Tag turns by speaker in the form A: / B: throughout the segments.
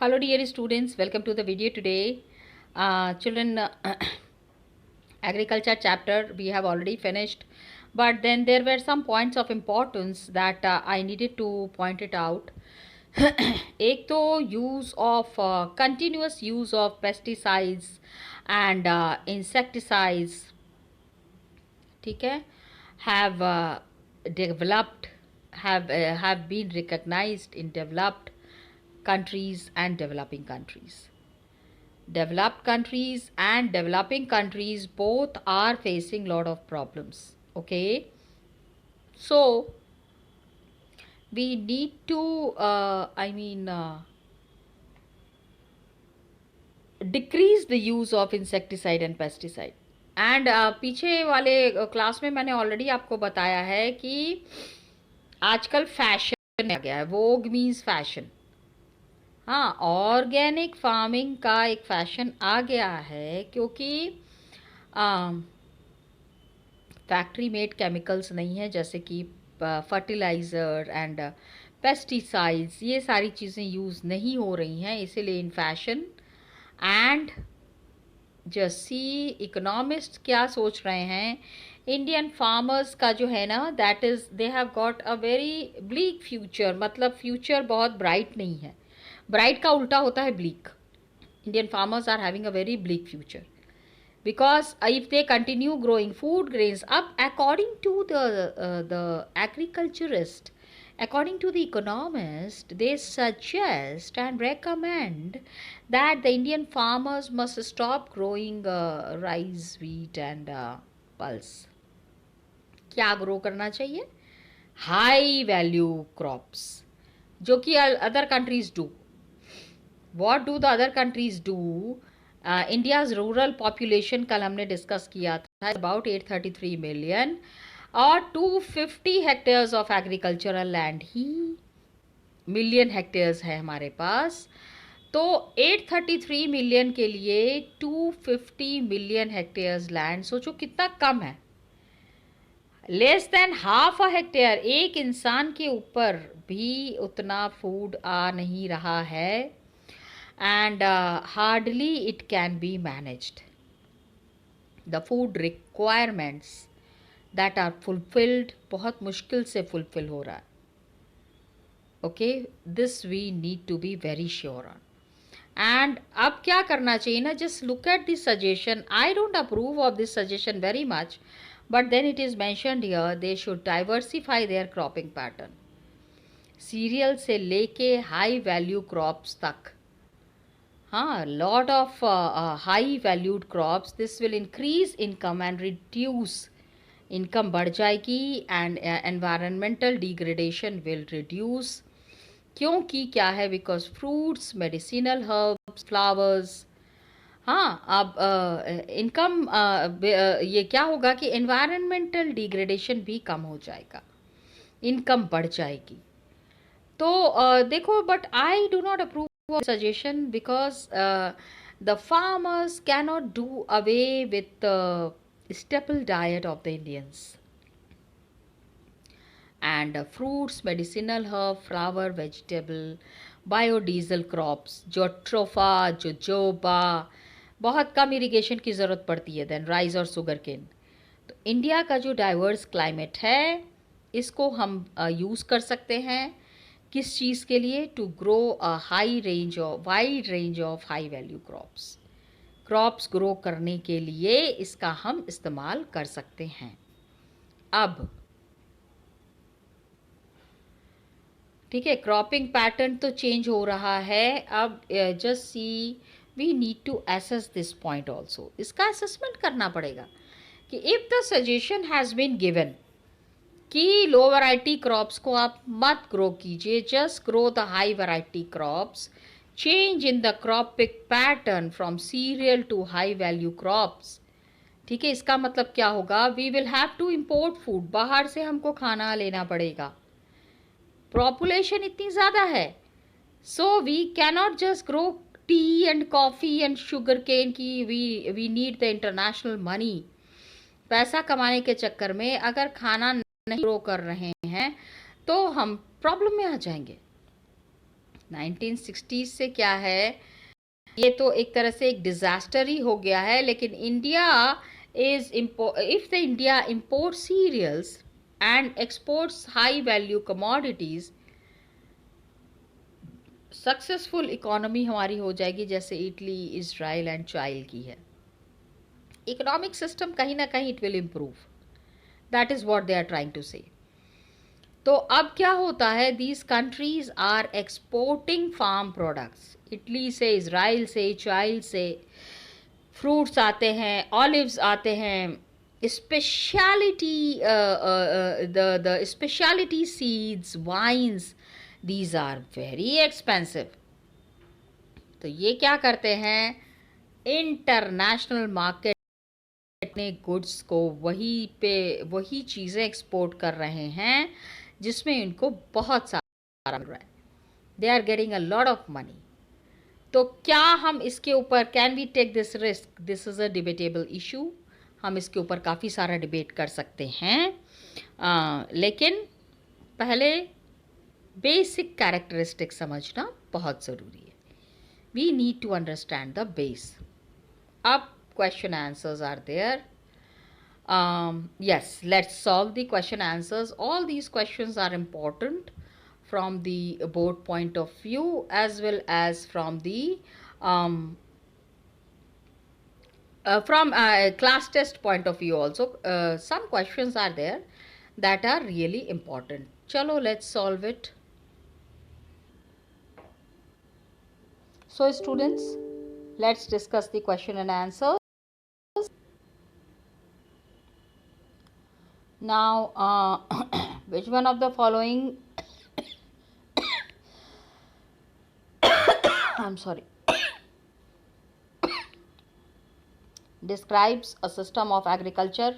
A: Hello dear students, welcome to the video today. Children, agriculture chapter we have already finished, but then there were some points of importance that I needed to point it out. एक तो use of continuous use of pesticides and insecticides, ठीक है, have developed, have been recognized in developed countries and developing countries. Developed countries and developing countries both are facing lot of problems. Okay, so we need to decrease the use of insecticide and pesticide. And पीछे वाले class में मैंने already आपको बताया है कि आजकल fashion आ गया है. वोग मीन्स फैशन. हाँ, ऑर्गेनिक फार्मिंग का एक फैशन आ गया है क्योंकि फैक्ट्री मेड केमिकल्स नहीं है, जैसे कि फर्टिलाइज़र एंड पेस्टिसाइड्स, ये सारी चीज़ें यूज़ नहीं हो रही हैं, इसीलिए इन फैशन. एंड जैसी इकोनॉमिस्ट क्या सोच रहे हैं, इंडियन फार्मर्स का जो है ना, that is they have got a very bleak future. मतलब फ्यूचर बहुत ब्राइट नहीं है. ब्राइट का उल्टा होता है bleak. Indian farmers are having a very bleak future because if they continue growing food grains up, according to the agriculturist, according to the economist, they suggest and recommend that the Indian farmers must stop growing rice, wheat and pulse. क्या grow करना चाहिए? High value crops, जो कि other countries do. What do the other countries do? India's rural population कल हमने discuss किया था, about 833 million, और 250 hectares of agricultural land he million hectares है हमारे पास. तो 833 मिलियन के लिए 250 मिलियन हेक्टेयर्स लैंड, सोचो कितना कम है. Less than half a hectare, एक इंसान के ऊपर भी उतना फूड आ नहीं रहा है. And hardly it can be managed. The food requirements that are fulfilled बहुत मुश्किल से fulfill हो रहा है. Okay, this we need to be very sure on. And अब क्या करना चाहिए ना, just look at this suggestion. I don't approve of this suggestion very much, but then it is mentioned here they should diversify their cropping pattern. Cereal से लेके high value crops तक. हाँ, lot of high valued crops. This will increase income and reduce income बढ़ जाएगी and environmental degradation will reduce. क्योंकि क्या है, because fruits, medicinal herbs, flowers. हाँ, अब इनकम ये क्या होगा कि environmental degradation भी कम हो जाएगा, इनकम बढ़ जाएगी. तो देखो, but I do not approve suggestion because the farmers cannot do away with the staple diet of the Indians. And fruits, medicinal herb, flower, vegetable, biodiesel crops, jatropha, jojoba, बहुत कम irrigation की ज़रूरत पड़ती है. देन राइस और sugar cane. तो India का जो डाइवर्स क्लाइमेट है, इसको हम यूज़ कर सकते हैं. किस चीज़ के लिए? To grow a high range of wide range of high value crops grow करने के लिए इसका हम इस्तेमाल कर सकते हैं. अब ठीक है, क्रॉपिंग पैटर्न तो चेंज हो रहा है. अब just see, we need to assess this point also. इसका असेसमेंट करना पड़ेगा कि if the suggestion has been given कि लो वैरायटी क्रॉप्स को आप मत ग्रो कीजिए, just grow the high variety crops. Change in the cropping pattern from cereal to high value crops. ठीक है, इसका मतलब क्या होगा? We will have to import food, बाहर से हमको खाना लेना पड़ेगा. पॉपुलेशन इतनी ज़्यादा है, so we cannot just grow tea and coffee and sugar cane की. We need the international money. पैसा कमाने के चक्कर में अगर खाना नहीं ग्रो कर रहे हैं तो हम प्रॉब्लम में आ जाएंगे. 1960s से क्या है, ये तो एक तरह से एक डिजास्टर ही हो गया है। लेकिन India is if the India import cereals and exports high value commodities, successful economy हमारी हो जाएगी जैसे इटली, इजराइल एंड चाइल की है। इकोनॉमिक सिस्टम कहीं ना कहीं it will improve, that is what they are trying to say. तो अब क्या होता है, these countries are exporting farm products. Italy से, इजराइल से, चाइल से फ्रूट्स आते हैं, ऑलिव्स आते हैं, speciality the speciality seeds, wines, these are very expensive. तो ये क्या करते हैं, इंटरनेशनल मार्केट अपने गुड्स को वही चीज़ें एक्सपोर्ट कर रहे हैं जिसमें इनको बहुत सारा मिल रहा है। They are getting a lot of money. तो क्या हम इसके ऊपर, can we take this risk, this is a debatable issue. हम इसके ऊपर काफ़ी सारा डिबेट कर सकते हैं, लेकिन पहले बेसिक कैरेक्टरिस्टिक समझना बहुत ज़रूरी है। We need to understand the base. अब question answers are there. Yes, let's solve the question answers. All these questions are important from the board point of view as well as from the class test point of view also. Some questions are there that are really important. Chalo, let's solve it. So students, let's discuss the question and answer. Now, which one of the following I'm sorry describes a system of agriculture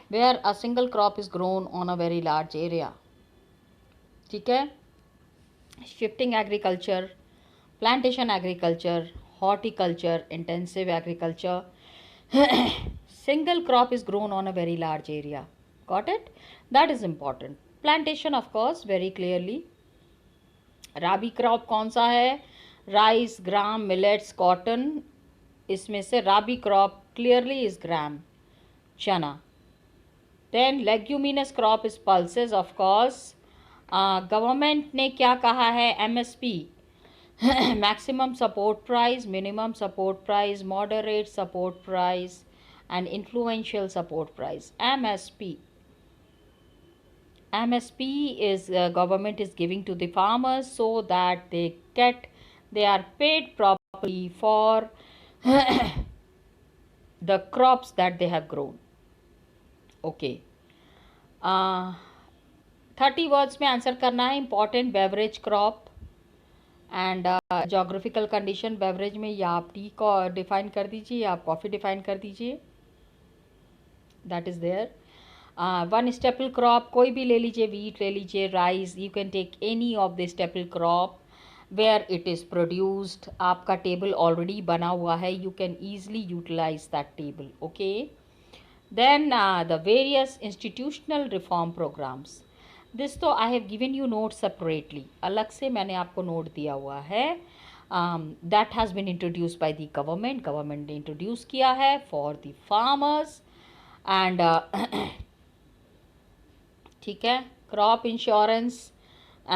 A: where a single crop is grown on a very large area? ठीक है, shifting agriculture, plantation agriculture, horticulture, intensive agriculture, single crop is grown on a very large area. Got it? That is important. Plantation of course very clearly. Rabi crop कौन सा है, rice, gram, millets, cotton. इसमें से rabi crop clearly is gram, chana. Then leguminous crop is pulses of course. Government ने क्या कहा है, MSP, maximum support price, minimum support price, moderate support price and influential support price. MSP is government is giving to the farmers so that they are paid properly for the crops that they have grown. Okay, 30 words में answer करना है। Important beverage crop and geographical condition. Beverage में या आप T को define कर दीजिए या आप कॉफ़ी डिफाइन कर दीजिए, that is there. One staple crop कोई भी ले लीजिए, वीट ले लीजिए, rice, you can take any of the staple crop where it is produced. आपका टेबल ऑलरेडी बना हुआ है, you can easily utilise that table. Okay, then the various institutional reform programmes. This तो I have given you note separately, अलग से मैंने आपको note दिया हुआ है। That has been introduce by the government ने इंट्रोड्यूस किया है फॉर द फार्मर्स एंड ठीक है। Crop insurance,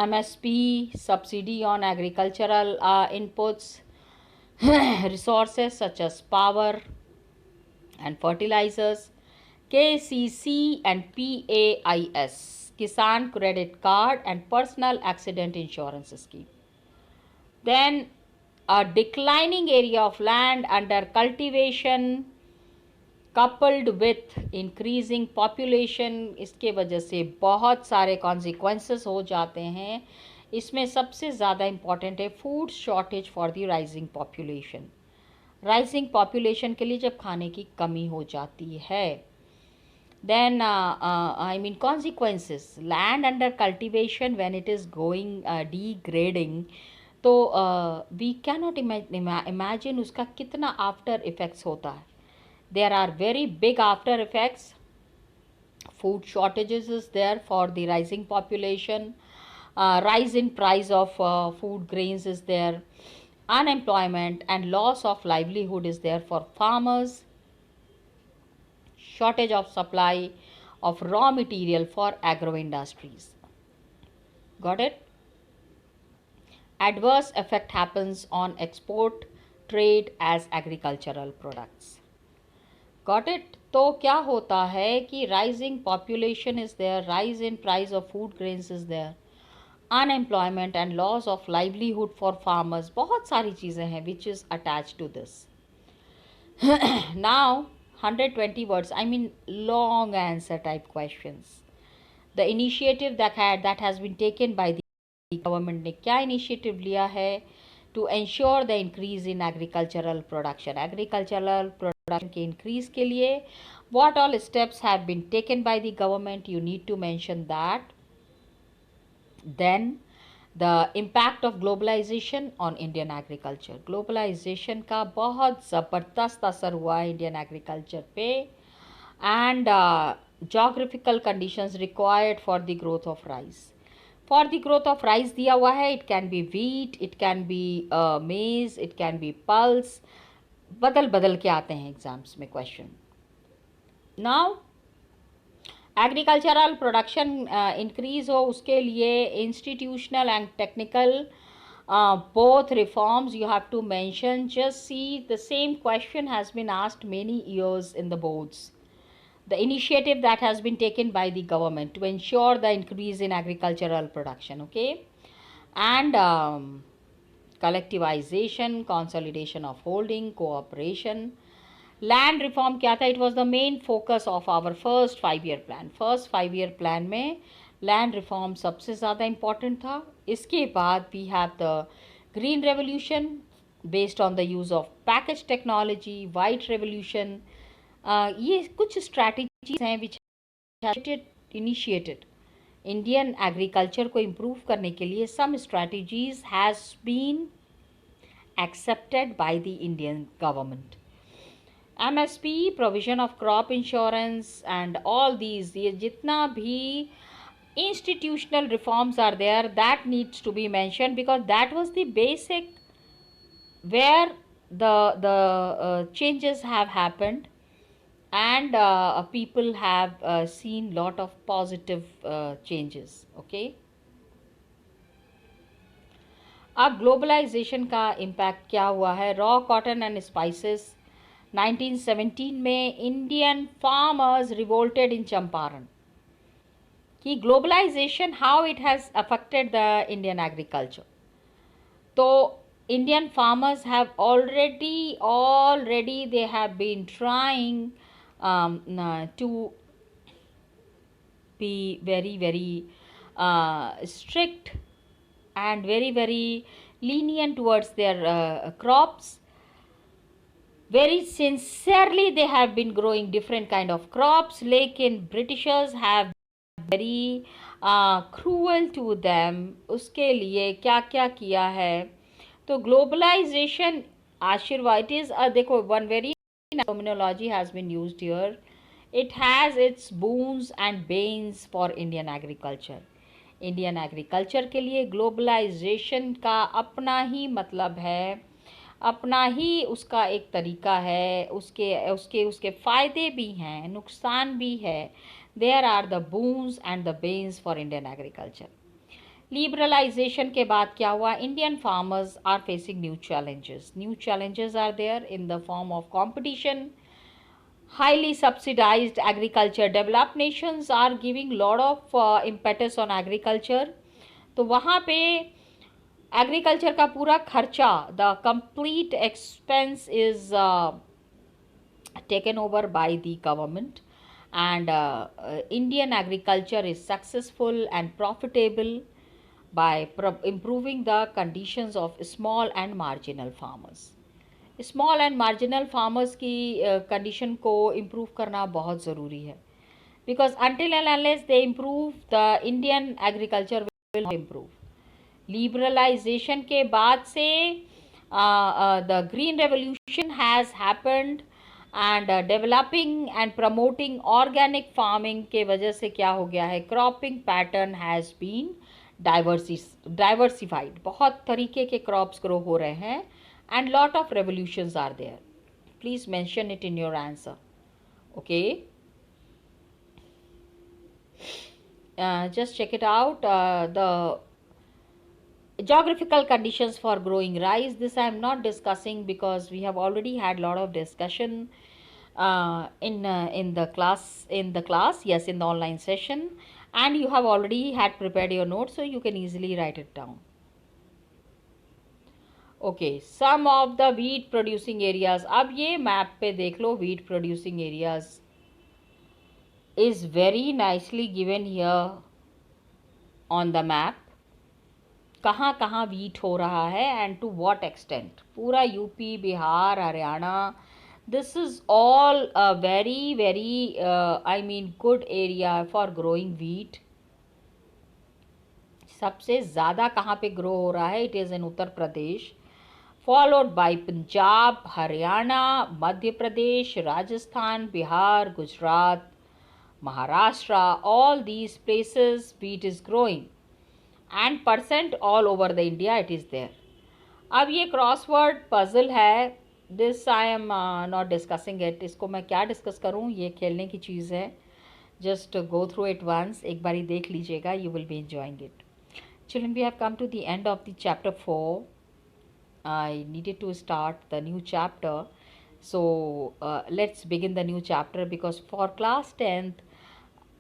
A: MSP, subsidy on agricultural inputs, resources such as power and fertilizers, KCC and PAIS, Kisan Credit Card and Personal Accident Insurance Scheme. Then a declining area of land under cultivation coupled with increasing population, इसके वजह से बहुत सारे consequences हो जाते हैं। इसमें सबसे ज़्यादा इम्पॉर्टेंट है food shortage for the rising population. Rising population के लिए जब खाने की कमी हो जाती है, then I mean consequences, land under cultivation when it is going degrading, तो वी कैन नॉट इमेजिन उसका कितना आफ्टर इफ़ेक्ट्स होता है। There are very big after effects. Food shortages is there for the rising population. rise in price of food grains is there, unemployment and loss of livelihood is there for farmers, shortage of supply of raw material for agro industries. Got it? Adverse effect happens on export trade as agricultural products. Got it? तो क्या होता है कि rising population is there, rise in price of food grains is there, unemployment and loss of livelihood for farmers, बहुत सारी चीज़ें हैं which is attach to this. Now 120 words, I mean long answer type questions. The initiative that has been taken by the government, ने क्या initiative लिया है to ensure the increase in agricultural production. Agricultural production के increase के लिए what all steps have been taken by the government, you need to mention that. Then the impact of globalization on Indian agriculture. Globalization का बहुत ज़बरदस्त असर हुआ है Indian agriculture पे, and geographical conditions required for the growth of rice. For the growth of rice दिया हुआ है, it can be wheat, it can be maize, it can be pulse, बदल बदल के आते हैं एग्जाम्स में question. Now agricultural production increase हो, उसके लिए institutional and technical both reforms you have to mention. Just see, the same question has been asked many years in the boards. The initiative that has been taken by the government to ensure the increase in agricultural production, okay, and collectivization, consolidation of holding, cooperation. Land reform क्या था? It was the main focus of our first 5-year plan. First 5-year plan में land reform सबसे ज़्यादा important था. इसके बाद we have the green revolution based on the use of package technology, white revolution. ये कुछ strategies हैं which initiated Indian agriculture को improve करने के लिए. Some strategies has been accepted by the Indian government. MSP, provision of crop insurance and all these, ये जितना भी institutional reforms are there, that needs to be mentioned because that was the basic where the changes have happened, and people have seen lot of positive changes. Okay, अब globalisation का impact क्या हुआ है? Raw cotton and spices 1917 में Indian farmers revolted in Champaran. कि globalisation how it has affected the Indian agriculture. तो Indian farmers have already they have been trying to be very strict and very lenient towards their crops. Very sincerely they have been growing different kind of crops, लेकिन Britishers have very cruel to them. उसके लिए क्या क्या किया है? तो globalisation आशीर्वाद, it is देखो one very terminology has been used here. It has its boons and banes for Indian agriculture. Indian agriculture के लिए ग्लोबलाइजेशन का अपना ही मतलब है, अपना ही उसका एक तरीका है. उसके फ़ायदे भी हैं, नुकसान भी है. There are the boons and the banes for Indian agriculture. Liberalisation के बाद क्या हुआ? Indian farmers are facing new challenges. New challenges are there in the form of competition, highly subsidized agriculture. Developed nations are giving lot of impetus on agriculture. तो वहाँ पे agriculture का पूरा खर्चा, the complete expense is taken over by the government, and Indian agriculture is successful and profitable by improving the conditions of small and marginal farmers. Small and marginal farmers की condition को improve करना बहुत ज़रूरी है, because until and unless they improve the Indian agriculture will not improve. Liberalisation के बाद से the green revolution has happened, and developing and promoting organic farming के वजह से क्या हो गया है? Cropping pattern has been diversified, बहुत तरीके के क्रॉप्स ग्रो हो रहे हैं, and lot of revolutions are there. Please mention it in your answer. Okay, just check it out. The geographical conditions for growing rice, this I am not discussing because we have already had lot of discussion in the class, yes, in the online session, and you have already had prepared your notes, so you can easily write it down. Okay, some of the wheat producing areas. अब ये map पे देख लो, wheat producing areas is very nicely given here on the map. कहाँ कहाँ wheat हो रहा है and to what extent. पूरा UP, Bihar, Haryana, this is all very very I mean good area for growing wheat. सबसे ज़्यादा कहाँ पे ग्रो हो रहा है? It is in Uttar Pradesh, followed by Punjab, Haryana, Madhya Pradesh, Rajasthan, Bihar, Gujarat, Maharashtra. All these places wheat is growing and percent all over the India it is there. अब ये crossword puzzle है, this I am not discussing it. इसको मैं क्या डिस्कस करूँ, ये खेलने की चीज़ है. Just go through it once, एक बारी देख लीजिएगा, you will be enjoying it. Children, we have come to the end of the chapter 4. I needed to start the new chapter. So let's begin the new chapter, because for class 10th,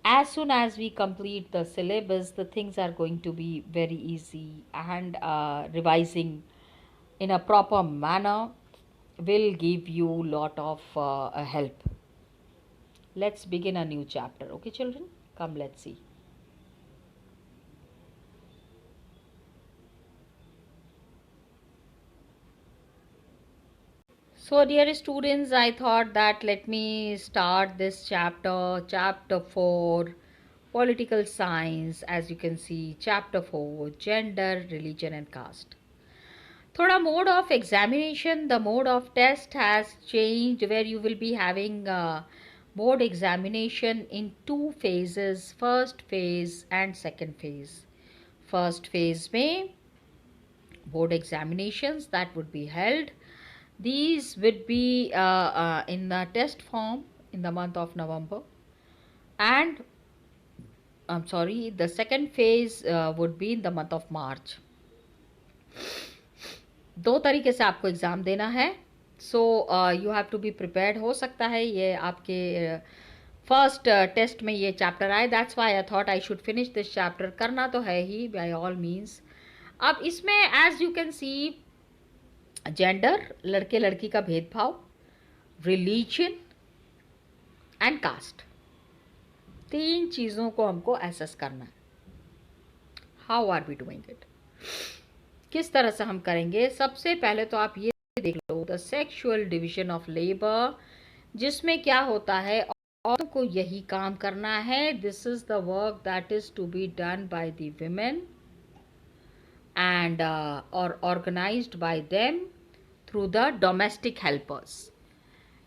A: as soon as we complete the syllabus, the things are going to be very easy, and revising in a proper manner will give you lot of help. Let's begin a new chapter. Okay, children, come, let's see. So dear students, I thought that let me start this chapter 4, political science. As you can see, chapter 4, gender, religion and caste. Thoda mode of examination, the mode of test has changed, where you will be having board examination in 2 phases, first phase and second phase. First phase में board examinations that would be held. These would be in the test form in the month of November, and I'm sorry, the second phase would be in the month of March. 2 तरीके से आपको exam देना है. So you have to be prepared. हो सकता है ये आपके फर्स्ट टेस्ट में ये चैप्टर आए, that's why I thought I should finish this chapter. करना तो है ही बाय ऑल मीन्स. अब इसमें as you can see, gender, लड़के लड़की का भेदभाव, रिलीजन एंड कास्ट, 3 चीज़ों को हमको एसेस करना है. How are we doing it, किस तरह से हम करेंगे? सबसे पहले तो आप ये देख लो, the sexual division of labour, जिसमें क्या होता है, औरतों को यही काम करना है. This is the work that is to be done by the women and or organized by them through the domestic helpers.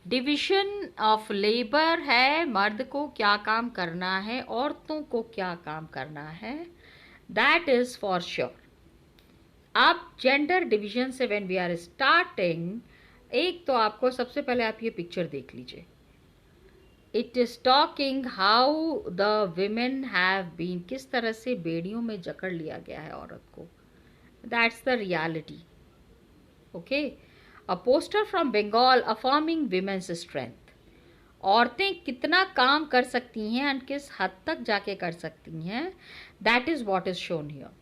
A: Division of labour है, मर्द को क्या काम करना है, औरतों को क्या काम करना है, दैट इज फॉर श्योर. अब जेंडर डिवीजन से व्हेन वी आर स्टार्टिंग, एक तो आपको सबसे पहले आप ये पिक्चर देख लीजिए. It is talking how the women have been, किस तरह से बेड़ियों में जकड़ लिया गया है औरत को. That's the reality. Okay. A poster from Bengal affirming women's strength. औरतें कितना काम कर सकती हैं and किस हद तक जाके कर सकती हैं, that is what is shown here.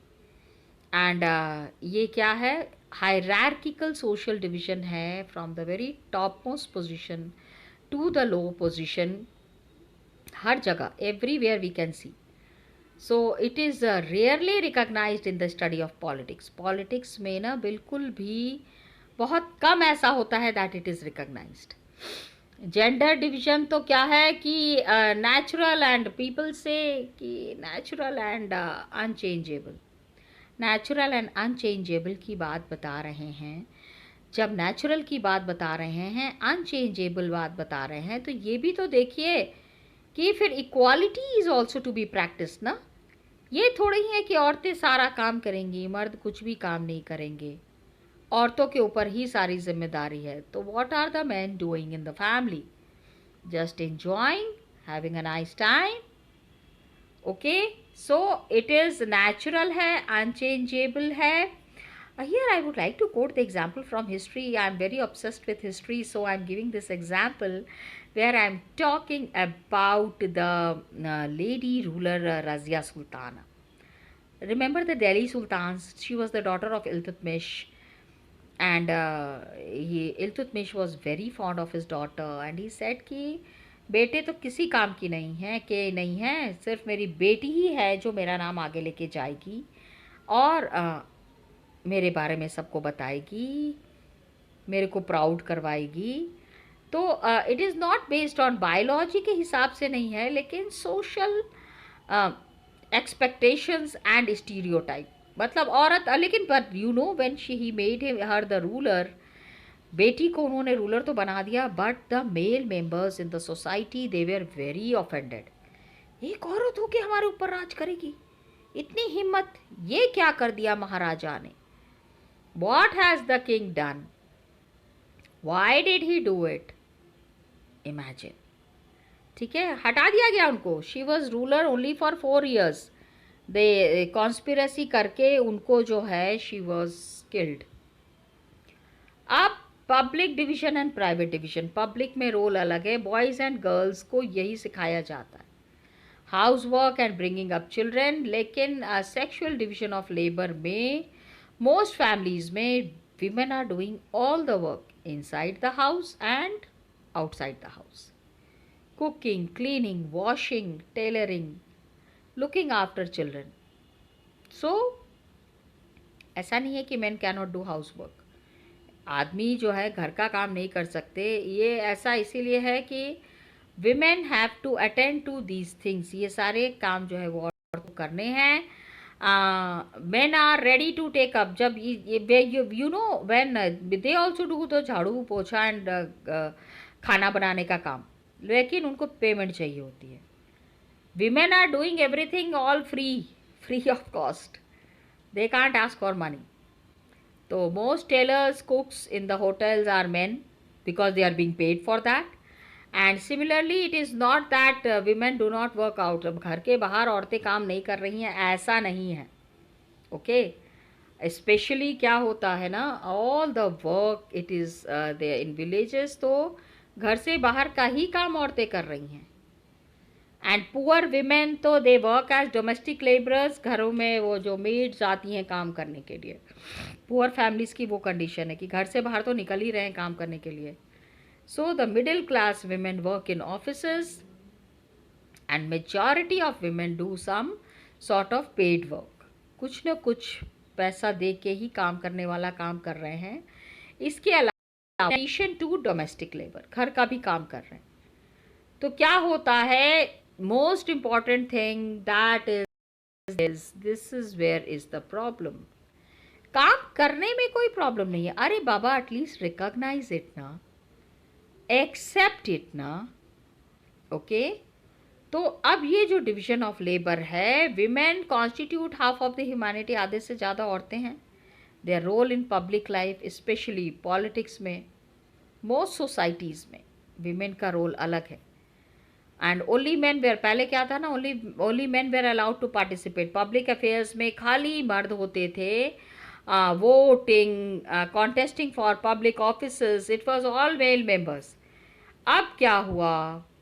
A: And ये क्या है? Hierarchical social division है, from the very topmost position to the low position. हर जगह, everywhere we can see. So it is rarely recognized in the study of politics. Politics में ना बिल्कुल भी बहुत कम ऐसा होता है that it is recognized. Gender division तो क्या है कि नेचुरल एंड, पीपल से कि natural and unchangeable. Natural and unchangeable की बात बता रहे हैं. जब नेचुरल की बात बता रहे हैं, अनचेंजेबल बात बता रहे हैं, तो ये भी तो देखिए कि फिर equality is also to be practice ना. ये थोड़ी ही है कि औरतें सारा काम करेंगी, मर्द कुछ भी काम नहीं करेंगे, औरतों के ऊपर ही सारी जिम्मेदारी है। तो what are the man doing in the family? Just enjoying, having a nice time. Okay, so it is natural है, अनचेंजेबल है। Here I would like to quote the example from history. I am very obsessed with history, so I am giving this example where I am talking about the lady ruler Razia Sultana. Remember the Delhi Sultans? She was the daughter of Iltutmish, and Iltutmish was very fond of his daughter, and he said कि बेटे तो किसी काम की नहीं है, कि नहीं है, सिर्फ मेरी बेटी ही है जो मेरा नाम आगे लेके जाएगी और मेरे बारे में सबको बताएगी, मेरे को प्राउड करवाएगी। तो it is not based on biology के हिसाब से नहीं है, लेकिन सोशल एक्सपेक्टेशंस एंड स्टीरियोटाइप। मतलब औरत, लेकिन but you know when she he made her the ruler, बेटी को उन्होंने रूलर तो बना दिया, but the male members in the society they were very offended. एक औरत हो के हमारे ऊपर राज करेगी, इतनी हिम्मत, ये क्या कर दिया महाराजा ने? What has the king done? Why did he do it? Imagine. ठीक है, हटा दिया गया उनको। She was ruler only for 4 years। They conspiracy करके उनको जो है शी वॉज किल्ड। अब public division and private division, public में रोल अलग है, बॉयज़ एंड गर्ल्स को यही सिखाया जाता है, house work and bringing up children. लेकिन सेक्शुअल डिवीजन ऑफ लेबर में most families में women are doing all the work inside the house and outside the house. Cooking, cleaning, washing, tailoring, looking after children. So ऐसा नहीं है कि men cannot do housework। आदमी जो है घर का काम नहीं कर सकते, ये ऐसा इसीलिए है कि women have to attend to these things। ये सारे काम जो है वो औरतों को करने हैं। men are ready to take up, जब you know when they also do the झाड़ू पोछा एंड खाना बनाने का काम, लेकिन उनको पेमेंट चाहिए होती है। women are doing everything all free of cost, they can't ask for money। तो most tailors, cooks in the hotels are men because they are being paid for that। And similarly it is not that women do not work out, अब घर के बाहर औरतें काम नहीं कर रही हैं, ऐसा नहीं है। ओके, स्पेशली क्या होता है ना, all the work it is they in villages, तो घर से बाहर का ही काम औरतें कर रही हैं। एंड पुअर विमेन तो they work as domestic labourers, घरों में वो जो मेड्स आती हैं काम करने के लिए। पुअर फैमिलीज़ की वो कंडीशन है कि घर से बाहर तो निकल ही रहे हैं काम करने के लिए। So the middle class women work in offices and majority of women do some sort of paid work। कुछ न कुछ पैसा दे के ही काम करने वाला काम कर रहे हैं। इसके अलावा addition to domestic labor, घर का भी काम कर रहे हैं। तो क्या होता है, most important thing that is this is where is the problem। काम करने में कोई प्रॉब्लम नहीं है, अरे बाबा एटलीस्ट रिकॉग्नाइज इट ना, एक्सेप्ट इट ना। ओके, तो अब ये जो डिवीजन ऑफ लेबर है, women constitute half of the humanity, आधे से ज़्यादा औरतें हैं। Their role in public life, specially politics में, मोस्ट सोसाइटीज़ में विमेन का रोल अलग है। एंड ओनली मैन वेयर, पहले क्या था ना, only man were allowed to participate public affairs में, खाली मर्द होते थे। Voting, contesting for public officers, it was all male members. अब क्या हुआ,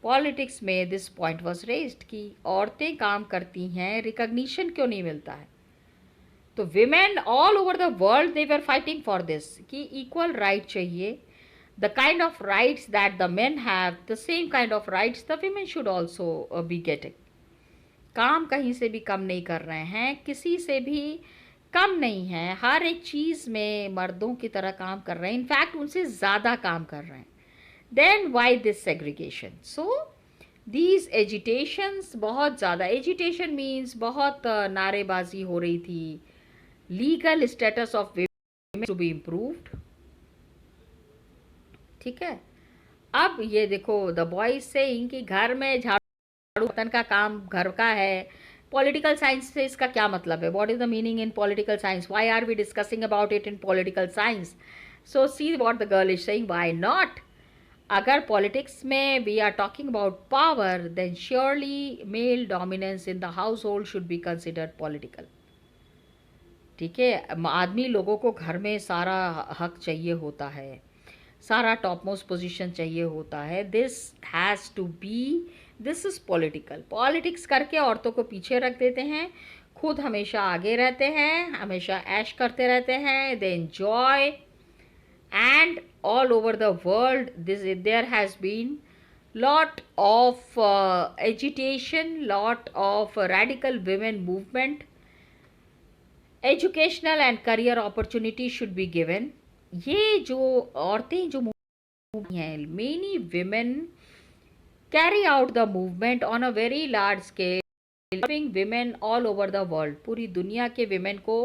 A: पॉलिटिक्स में दिस पॉइंट वॉज रेज्ड कि औरतें काम करती हैं, रिकग्निशन क्यों नहीं मिलता है? तो women all over the world they were fighting for this कि इक्वल राइट चाहिए। The kind of rights that the men have, the same kind of rights the women should also be getting. काम कहीं से भी कम नहीं कर रहे हैं, किसी से भी कम नहीं है, हर एक चीज़ में मर्दों की तरह काम कर रहे हैं, इनफैक्ट उनसे ज़्यादा काम कर रहे हैं। Then why this segregation? So these agitations, बहुत ज़्यादा agitation means बहुत नारेबाजी हो रही थी, legal status of women to be improved। ठीक है, अब ये देखो द बॉयज से इनकी घर में झाड़ू बर्तन का काम घर का है, पॉलिटिकल साइंस से इसका क्या मतलब है? What is the meaning in political science? Why are we discussing about it in political science? So see what the girl is saying, why not? अगर पॉलिटिक्स में we are talking about power, then surely male dominance in the household should be considered political. ठीक है, आदमी लोगों को घर में सारा हक चाहिए होता है, सारा टॉप मोस्ट पोजीशन चाहिए होता है। This has to be, this is political. Politics करके औरतों को पीछे रख देते हैं, खुद हमेशा आगे रहते हैं, हमेशा ऐश करते रहते हैं, they enjoy. And all over the world this there has been lot of agitation, lot of radical women movement, educational and career opportunity should be given। ये जो औरतें जो मूव हैं, many women carry out the movement on a very large scale, helping women all over the world। पूरी दुनिया के women को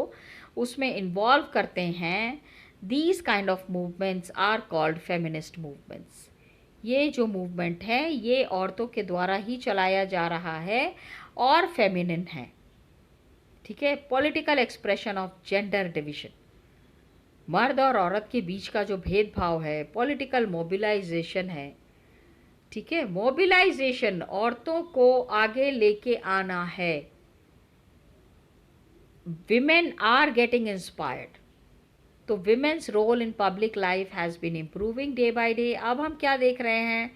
A: उसमें involve करते हैं। These kind of movements are called feminist movements। ये जो मूवमेंट है ये औरतों के द्वारा ही चलाया जा रहा है और फेमिनिन है। ठीक है, political expression of gender division, मर्द और औरत के बीच का जो भेदभाव है, पॉलिटिकल मोबिलाइजेशन है। ठीक है, मोबिलाइजेशन, औरतों को आगे लेके आना है। Women are getting inspired. तो women's role in public life has been improving day by day. अब हम क्या देख रहे हैं?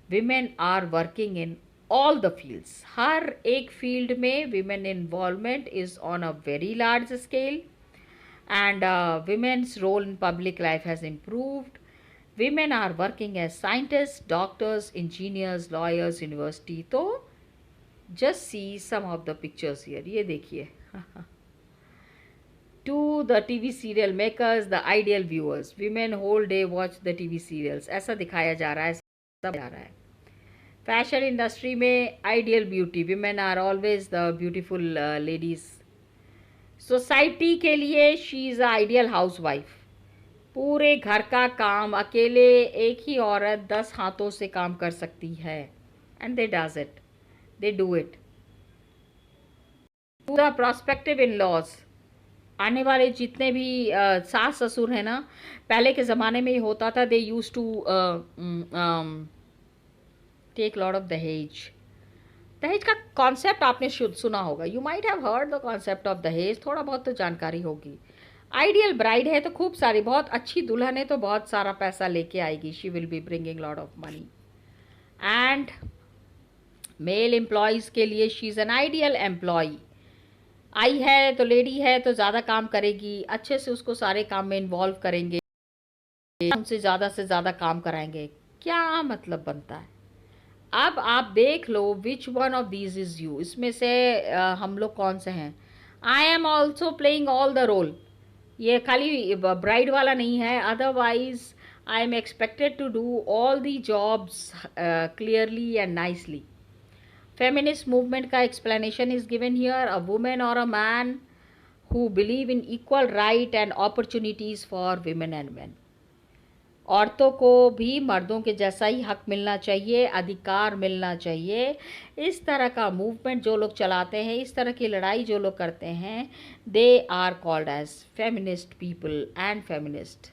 A: Women are working in all the fields. हर एक फील्ड में women involvement is on a very large scale and women's role in public life has improved. Women are working as scientist, doctors, engineers, lawyers, university. तो just see some of the pictures here, ये देखिए। To the TV serial makers, the ideal viewers, women whole day watch the TV serials, ऐसा दिखाया जा रहा है, सब जा रहा है। फैशन इंडस्ट्री में ideal beauty, women are always the beautiful ladies। Society के लिए she is ideal house wife. पूरे घर का काम अकेले एक ही औरत 10 हाथों से काम कर सकती है, and they does it, they do it. पूरा प्रॉस्पेक्टिव इन लॉज, आने वाले जितने भी सास ससुर हैं ना, पहले के ज़माने में ये होता था, they use to take lot of dahej. दहेज का कॉन्सेप्ट आपने सुना होगा, you might have heard the concept of dahej, थोड़ा बहुत तो जानकारी होगी। आइडियल ब्राइड है तो खूब सारी, बहुत अच्छी दुल्हन है तो बहुत सारा पैसा लेके आएगी, she will be bringing lot of money. And male employees के लिए she is an ideal employ. I है तो लेडी है तो ज़्यादा काम करेगी, अच्छे से उसको सारे काम में इन्वॉल्व करेंगे, उनसे से ज़्यादा काम कराएंगे। क्या मतलब बनता है? अब आप देख लो which one of these is you, इसमें से हम लोग कौन से हैं? I am also playing all the role. ये खाली ब्राइड वाला नहीं है, otherwise I am expected to do all the jobs clearly and nicely. Feminist movement का explanation is given here, a woman or a man who believe in equal right and opportunities for women and men। औरतों को भी मर्दों के जैसा ही हक मिलना चाहिए, अधिकार मिलना चाहिए। इस तरह का मूवमेंट जो लोग चलाते हैं, इस तरह की लड़ाई जो लोग करते हैं, they are called as feminist people and feminist.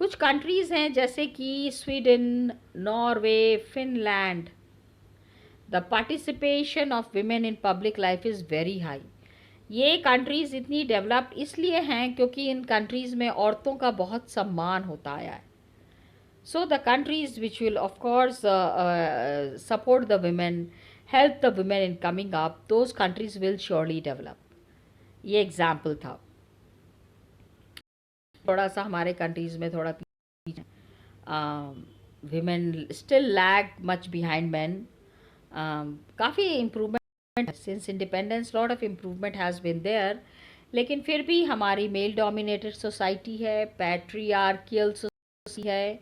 A: कुछ कंट्रीज़ हैं जैसे कि Sweden, Norway, Finland, the participation of women in public life is very high. ये कंट्रीज़ इतनी डेवलप्ड इसलिए हैं क्योंकि इन कंट्रीज़ में औरतों का बहुत सम्मान होता आया है। So the countries which will of course support the women, help the women in coming up, those countries will surely develop. ये एग्जाम्पल था। थोड़ा सा हमारे कंट्रीज़ में थोड़ा पीछे, women still lag much behind man. काफ़ी improvement since independence, lot of improvement has been there, लेकिन फिर भी हमारी मेल डोमिनेटेड सोसाइटी है, पैट्रियार्कियल सोसाइटी है,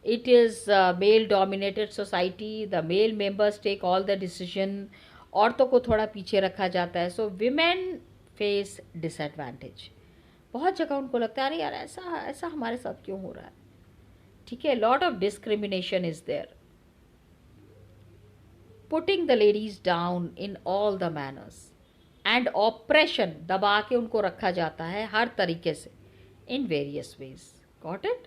A: it is male dominated society, the male members take all the decision, औरतों को थोड़ा पीछे रखा जाता है। सो विमेन फेस डिसएडवांटेज। बहुत जगह उनको लगता है अरे यार ऐसा ऐसा हमारे साथ क्यों हो रहा है। ठीक है, lot of discrimination is there. Putting the ladies down in all the manners and oppression, दबा के उनको रखा जाता है हर तरीके से, in various ways. Got it?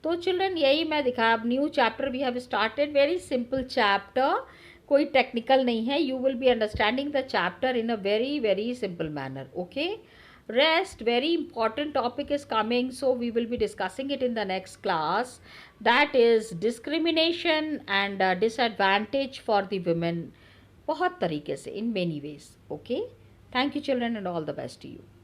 A: तो चिल्ड्रन यही मैं दिखा। अब new chapter we have started, very simple chapter, कोई टेक्निकल नहीं है। You will be understanding the chapter in a very very simple manner. Okay, rest, very important topic is coming, so we will be discussing it in the next class, that is discrimination and disadvantage for the women, बहुत तरीके से, in many ways. Okay, thank you children and all the best to you.